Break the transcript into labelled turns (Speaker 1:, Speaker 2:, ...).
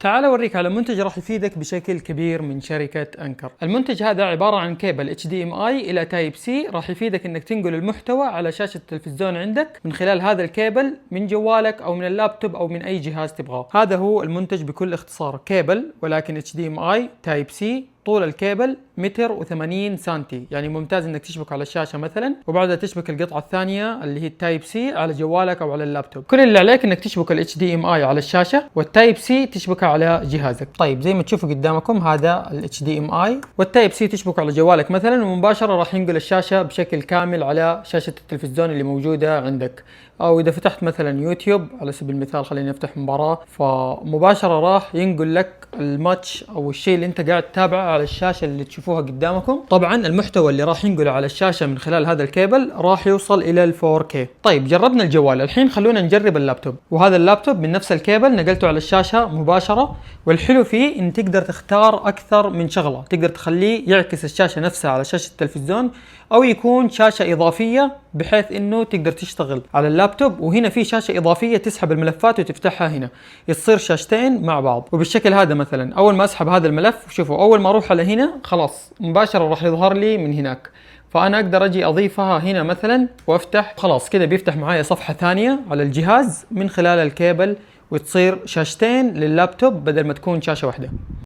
Speaker 1: تعال اوريك على منتج راح يفيدك بشكل كبير من شركة انكر. المنتج هذا عبارة عن كيبل HDMI الى تايب سي، راح يفيدك انك تنقل المحتوى على شاشة التلفزيون عندك من خلال هذا الكيبل من جوالك او من اللابتوب او من اي جهاز تبغاه. هذا هو المنتج بكل اختصار، كيبل ولكن HDMI تايب سي، طول الكيبل 1.80 سنتي، يعني ممتاز انك تشبك على الشاشة مثلا وبعدها تشبك القطعة الثانية اللي هي التايب سي على جوالك او على اللابتوب. كل اللي عليك انك تشبك ال HDMI على الشاشة والتايب سي تشبكها على جهازك. طيب زي ما تشوفوا قدامكم هذا ال HDMI والتايب سي تشبكه على جوالك مثلا، ومباشرة راح ينقل الشاشة بشكل كامل على شاشة التلفزيون اللي موجودة عندك. او اذا فتحت مثلا يوتيوب على سبيل المثال، خلينا نفتح مباراة، فمباشرة راح ينقل لك الماتش او الشيء اللي انت قاعد تتابعه على الشاشة اللي تشوفوها قدامكم. طبعا المحتوى اللي راح ينقله على الشاشة من خلال هذا الكيبل راح يوصل الى ال 4K. طيب جربنا الجوال، الحين خلونا نجرب اللابتوب. وهذا اللابتوب من نفس الكيبل نقلته على الشاشة مباشرة، والحلو فيه ان تقدر تختار اكثر من شغلة، تقدر تخليه يعكس الشاشة نفسها على شاشة التلفزيون او يكون شاشة اضافية بحيث انه تقدر تشتغل على اللابتوب وهنا في شاشة اضافية تسحب الملفات وتفتحها هنا، يصير شاشتين مع بعض. وبالشكل هذا مثلا اول ما اسحب هذا الملف، شوفوا اول ما اروح على هنا خلاص مباشرة راح يظهر لي من هناك، فانا اقدر اجي اضيفها هنا مثلا وافتح، خلاص كده بيفتح معايا صفحة ثانية على الجهاز من خلال الكيبل، وتصير شاشتين لللابتوب بدل ما تكون شاشة واحدة.